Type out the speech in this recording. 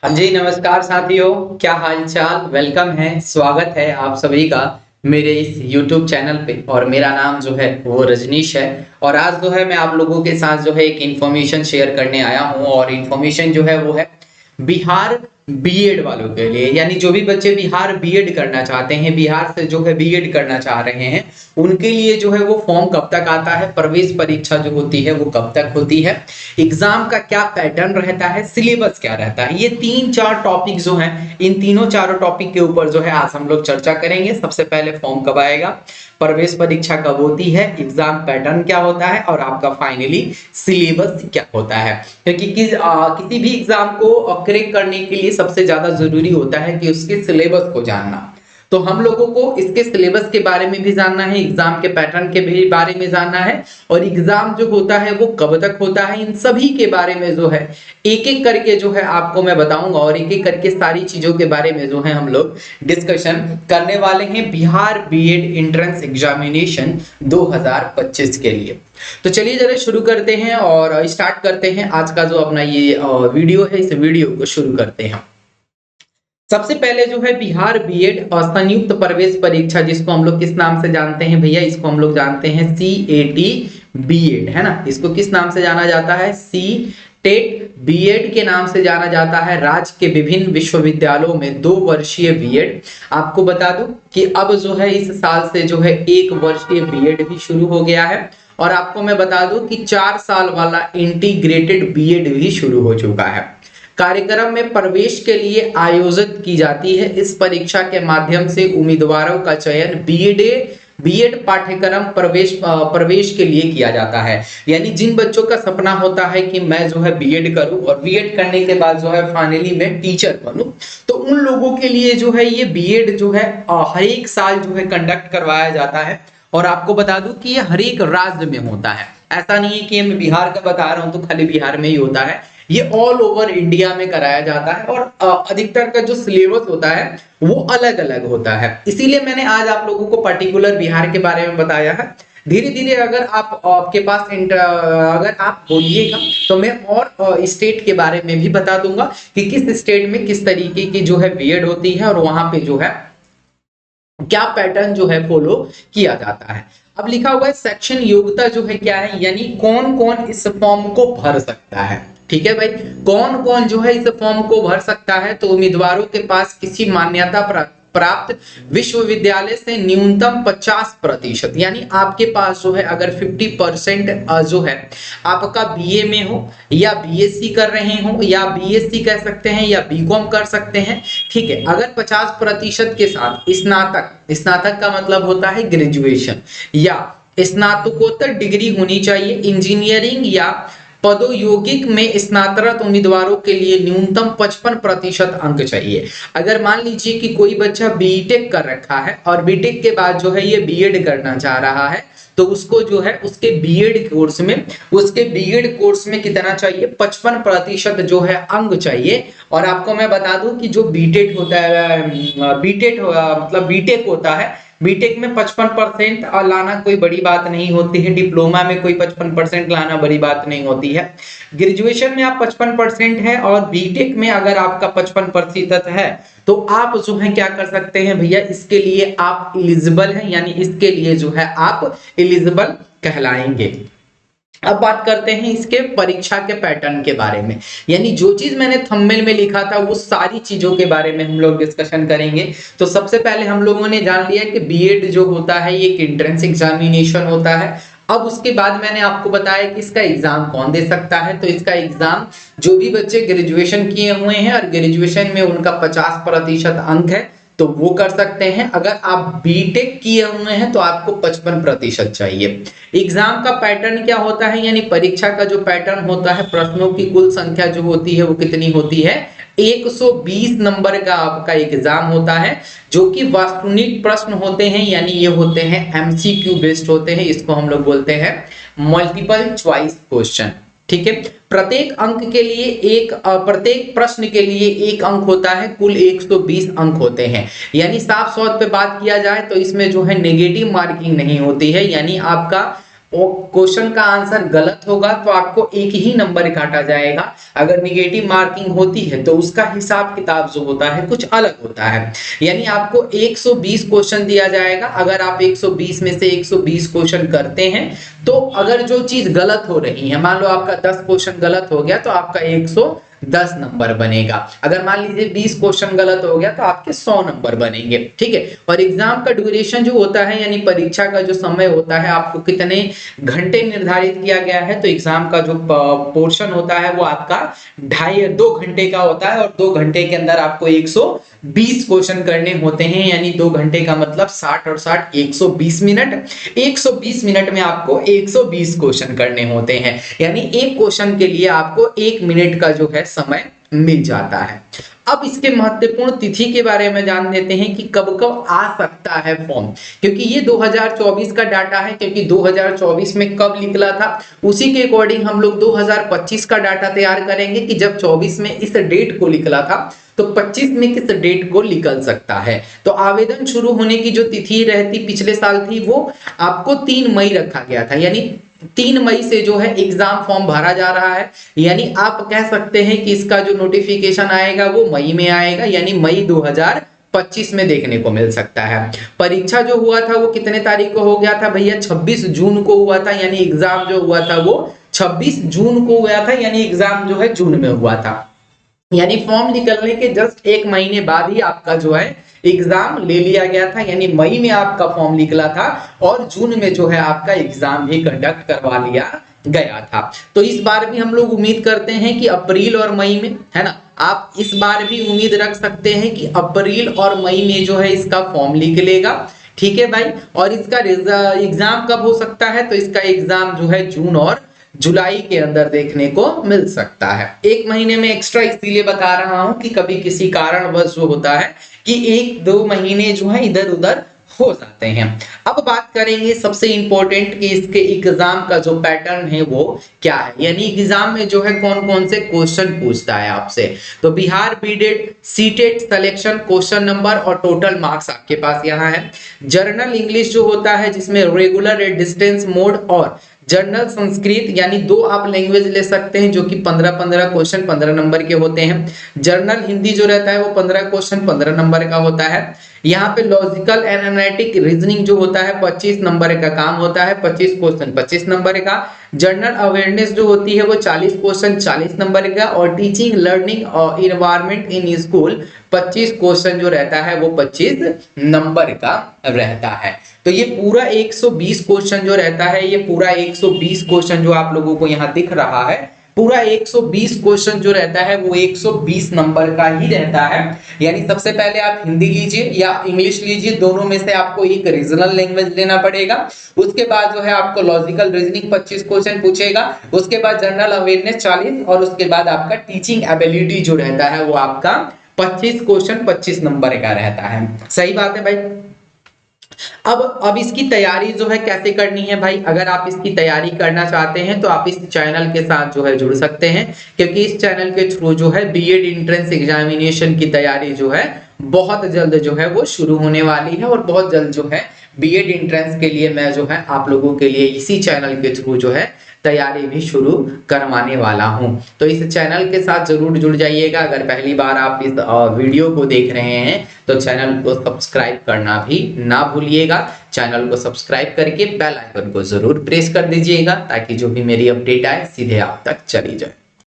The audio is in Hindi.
हाँ जी, नमस्कार साथियों। क्या हाल चाल, वेलकम है, स्वागत है आप सभी का मेरे इस YouTube चैनल पे। और मेरा नाम जो है वो रजनीश है। और आज जो है मैं आप लोगों के साथ जो है एक इन्फॉर्मेशन शेयर करने आया हूँ। और इन्फॉर्मेशन जो है वो है बिहार बीएड वालों के लिए, यानी जो भी बच्चे बिहार बीएड करना चाहते हैं, बिहार से जो है बीएड करना चाह रहे हैं, उनके लिए जो है वो फॉर्म कब तक आता है, प्रवेश परीक्षा जो होती है वो कब तक होती है, एग्जाम का क्या पैटर्न रहता है, सिलेबस क्या रहता है, ये तीन चार टॉपिक जो हैं, इन तीनों चारों टॉपिक के ऊपर जो है आज हम लोग चर्चा करेंगे। सबसे पहले फॉर्म कब आएगा, प्रवेश परीक्षा कब होती है, एग्जाम पैटर्न क्या होता है और आपका फाइनली सिलेबस क्या होता है। क्योंकि किसी भी एग्जाम को क्रैक करने के लिए सबसे ज्यादा जरूरी होता है कि उसके सिलेबस को जानना। तो हम लोगों को इसके सिलेबस के बारे में भी जानना है, एग्जाम के पैटर्न के भी बारे में जानना है, और एग्जाम जो होता है वो कब तक होता है, इन सभी के बारे में जो है एक एक करके जो है आपको मैं बताऊंगा। और एक एक करके सारी चीजों के बारे में जो है हम लोग डिस्कशन करने वाले हैं बिहार बीएड एंट्रेंस एग्जामिनेशन 2025 के लिए। तो चलिए जरा शुरू करते हैं और स्टार्ट करते हैं आज का जो अपना ये वीडियो है। इस वीडियो को शुरू करते हैं। सबसे पहले जो है बिहार बीएड और संयुक्त प्रवेश परीक्षा, जिसको हम लोग किस नाम से जानते हैं भैया, इसको हम लोग जानते हैं सीएटी बीएड, है ना। इसको किस नाम से जाना जाता है, सी टेट बीएड के नाम से जाना जाता है। राज्य के विभिन्न विश्वविद्यालयों में 2 वर्षीय बीएड। आपको बता दूं कि अब जो है इस साल से जो है 1 वर्षीय बीएड भी शुरू हो गया है। और आपको मैं बता दूं कि 4 साल वाला इंटीग्रेटेड बीएड भी शुरू हो चुका है। कार्यक्रम में प्रवेश के लिए आयोजित की जाती है। इस परीक्षा के माध्यम से उम्मीदवारों का चयन बीएड पाठ्यक्रम प्रवेश के लिए किया जाता है। यानी जिन बच्चों का सपना होता है कि मैं जो है बीएड करूं और बीएड करने के बाद जो है फाइनली मैं टीचर बनूं, तो उन लोगों के लिए जो है ये बीएड जो है हर एक साल जो है कंडक्ट करवाया जाता है। और आपको बता दूं कि ये हर एक राज्य में होता है। ऐसा नहीं है कि मैं बिहार का बता रहा हूं तो खाली बिहार में ही होता है, ये ऑल ओवर इंडिया में कराया जाता है। और अधिकतर का जो सिलेबस होता है वो अलग अलग होता है। इसीलिए मैंने आज आप लोगों को पर्टिकुलर बिहार के बारे में बताया है। धीरे धीरे अगर आपके पास अगर आप बोलिएगा तो मैं और स्टेट के बारे में भी बता दूंगा कि किस स्टेट में किस तरीके की जो है बीएड होती है और वहां पे जो है क्या पैटर्न जो है फॉलो किया जाता है। अब लिखा हुआ है सेक्शन योग्यता जो है क्या है, यानी कौन कौन इस फॉर्म को भर सकता है। ठीक है भाई, कौन कौन जो है इस फॉर्म को भर सकता है। तो उम्मीदवारों के पास किसी मान्यता प्राप्त विश्वविद्यालय से न्यूनतम 50%, यानी आपके पास जो है अगर 50% जो है आपका बीए में हो या बीएससी कर रहे हो या बीएससी कह सकते हैं या बीकॉम कर सकते हैं। ठीक है, अगर 50% के साथ स्नातक का मतलब होता है ग्रेजुएशन या स्नातकोत्तर डिग्री होनी चाहिए। इंजीनियरिंग या पदोयौगिक में स्नातक उम्मीदवारों के लिए न्यूनतम 55% अंक चाहिए। अगर मान लीजिए कि कोई बच्चा बीटेक कर रखा है और बीटेक के बाद जो है ये बीएड करना चाह रहा है, तो उसको जो है उसके बीएड कोर्स में कितना चाहिए, 55% जो है अंक चाहिए। और आपको मैं बता दूं कि जो बीटेक होता है, मतलब बीटेक होता है, बीटेक में 55% लाना कोई बड़ी बात नहीं होती है। डिप्लोमा में कोई 55% लाना बड़ी बात नहीं होती है। ग्रेजुएशन में आप 55% है और बीटेक में अगर आपका 55% है तो आप जो है क्या कर सकते हैं भैया, इसके लिए आप एलिजिबल हैं, यानी इसके लिए जो है आप एलिजिबल कहलाएंगे। अब बात करते हैं इसके परीक्षा के पैटर्न के बारे में, यानी जो चीज मैंने थंबनेल में लिखा था वो सारी चीजों के बारे में हम लोग डिस्कशन करेंगे। तो सबसे पहले हम लोगों ने जान लिया कि बीएड जो होता है ये एक एंट्रेंस एग्जामिनेशन होता है। अब उसके बाद मैंने आपको बताया कि इसका एग्जाम कौन दे सकता है। तो इसका एग्जाम जो भी बच्चे ग्रेजुएशन किए हुए हैं और ग्रेजुएशन में उनका 50% अंक है तो वो कर सकते हैं। अगर आप बीटेक किए हुए हैं तो आपको 55% चाहिए। एग्जाम का पैटर्न क्या होता है, यानी परीक्षा का जो पैटर्न होता है, प्रश्नों की कुल संख्या जो होती है वो कितनी होती है, 120 नंबर का आपका एग्जाम होता है, जो कि वास्तविक प्रश्न होते हैं, यानी ये होते हैं एमसीक्यू बेस्ड होते हैं। इसको हम लोग बोलते हैं मल्टीपल चॉइस क्वेश्चन। ठीक है, प्रत्येक प्रश्न के लिए 1 अंक होता है, कुल 120 अंक होते हैं। यानी साफ तौर पे बात किया जाए तो इसमें जो है नेगेटिव मार्किंग नहीं होती है, यानी आपका क्वेश्चन का आंसर गलत होगा तो आपको एक ही नंबर काटा जाएगा। अगर निगेटिव मार्किंग होती है तो उसका हिसाब किताब जो होता है कुछ अलग होता है। यानी आपको 120 क्वेश्चन दिया जाएगा, अगर आप 120 में से 120 क्वेश्चन करते हैं तो अगर जो चीज गलत हो रही है, मान लो आपका 10 क्वेश्चन गलत हो गया तो आपका 110 नंबर बनेगा। अगर मान लीजिए 20 क्वेश्चन गलत हो गया तो आपके 100 नंबर बनेंगे, ठीक है। और एग्जाम का ड्यूरेशन जो होता है यानी परीक्षा का जो समय होता है, आपको कितने घंटे निर्धारित किया गया है, तो एग्जाम का जो पोर्शन होता है वो आपका 2.5 घंटे का होता है और 2 घंटे के अंदर आपको 120 क्वेश्चन करने होते हैं। यानी 2 घंटे का मतलब 60 और 60 120 मिनट। 120 मिनट में आपको 120 क्वेश्चन करने होते हैं, यानी एक क्वेश्चन के लिए आपको 1 मिनट का जो है समय मिल जाता है। अब इसके महत्वपूर्ण तिथि के बारे में जान लेते हैं कि कब कब आ सकता है फॉर्म, क्योंकि ये 2024 का डाटा है, क्योंकि 2024 में कब निकला था उसी के अकॉर्डिंग हम लोग 2025 का डाटा तैयार करेंगे कि जब 24 में इस डेट को निकला था तो 25 में किस डेट को निकल सकता है। तो आवेदन शुरू होने की जो तिथि रहती पिछले साल थी वो आपको 3 मई रखा गया था, यानी 3 मई से जो है एग्जाम फॉर्म भरा जा रहा है। यानी आप कह सकते हैं कि इसका जो नोटिफिकेशन आएगा वो मई में आएगा, यानी मई 2025 में देखने को मिल सकता है। परीक्षा जो हुआ था वो कितने तारीख को हो गया था भैया, 26 जून को हुआ था, यानी एग्जाम जो हुआ था वो 26 जून को हुआ था, यानी एग्जाम जो है जून में हुआ था। यानी फॉर्म निकलने के जस्ट 1 महीने बाद ही आपका जो है एग्जाम ले लिया गया था, यानी मई में आपका फॉर्म निकला था और जून में जो है आपका एग्जाम भी कंडक्ट करवा लिया गया था। तो इस बार भी हम लोग उम्मीद करते हैं कि अप्रैल और मई में, है ना, आप इस बार भी उम्मीद रख सकते हैं कि अप्रैल और मई में जो है इसका फॉर्म निकलेगा, ठीक है भाई। और इसका एग्जाम कब हो सकता है, तो इसका एग्जाम जो है जून और जुलाई के अंदर देखने को मिल सकता है। 1 महीने में एक्स्ट्रा इसीलिए बता रहा हूं कि कभी किसी कारणवश जो होता है कि 1-2 महीने जो है इधर उधर हो जाते हैं। अब बात करेंगे सबसे इंपॉर्टेंट कि इसके एग्जाम का जो पैटर्न है वो क्या है, यानी एग्जाम में जो है कौन कौन से क्वेश्चन पूछता है आपसे। तो Bihar beaded CTET selection question number और टोटल मार्क्स आपके पास यहाँ है। जर्नल इंग्लिश जो होता है जिसमें रेगुलर डिस्टेंस मोड और जर्नल संस्कृत, यानी 2 आप लैंग्वेज ले सकते हैं जो कि 15-15 क्वेश्चन 15 नंबर के होते हैं। जर्नल हिंदी जो रहता है वो 15 क्वेश्चन 15 नंबर का होता है। यहाँ पे लॉजिकल एंड एनालिटिक रीजनिंग जो होता है 25 नंबर का काम होता है, 25 क्वेश्चन 25 नंबर का। जनरल अवेयरनेस जो होती है वो 40 क्वेश्चन 40 नंबर का। और टीचिंग लर्निंग और इन्वायरमेंट इन स्कूल 25 क्वेश्चन जो रहता है वो 25 नंबर का रहता है। तो ये पूरा 120 क्वेश्चन जो रहता है, ये पूरा 120 क्वेश्चन जो आप लोगों को यहाँ दिख रहा है, पूरा 120 क्वेश्चन जो रहता है वो 120 नंबर का ही रहता है। यानी सबसे पहले आप हिंदी लीजिए या इंग्लिश लीजिए, दोनों में से आपको एक रीजनल लैंग्वेज लेना पड़ेगा। उसके बाद जो है आपको लॉजिकल रीजनिंग 25 क्वेश्चन पूछेगा, उसके बाद जनरल अवेयरनेस 40 और उसके बाद आपका टीचिंग एबिलिटी जो रहता है वो आपका 25 क्वेश्चन 25 नंबर का रहता है। सही बात है भाई। अब इसकी तैयारी जो है कैसे करनी है भाई, अगर आप इसकी तैयारी करना चाहते हैं तो आप इस चैनल के साथ जो है जुड़ सकते हैं, क्योंकि इस चैनल के थ्रू जो है बीएड एंट्रेंस एग्जामिनेशन की तैयारी जो है बहुत जल्द जो है वो शुरू होने वाली है। और बहुत जल्द जो है बीएड एंट्रेंस के लिए मैं जो है आप लोगों के लिए इसी चैनल के थ्रू जो है तैयारी भी शुरू करवाने वाला हूं। तो इस चैनल के साथ जरूर जुड़ जाइएगा। अगर पहली बार आप इस वीडियो को देख रहे हैं तो चैनल को सब्सक्राइब करना भी ना भूलिएगा। चैनल को सब्सक्राइब करके बेल आइकन को जरूर प्रेस कर दीजिएगा ताकि जो भी मेरी अपडेट आए सीधे आप तक चली जाए।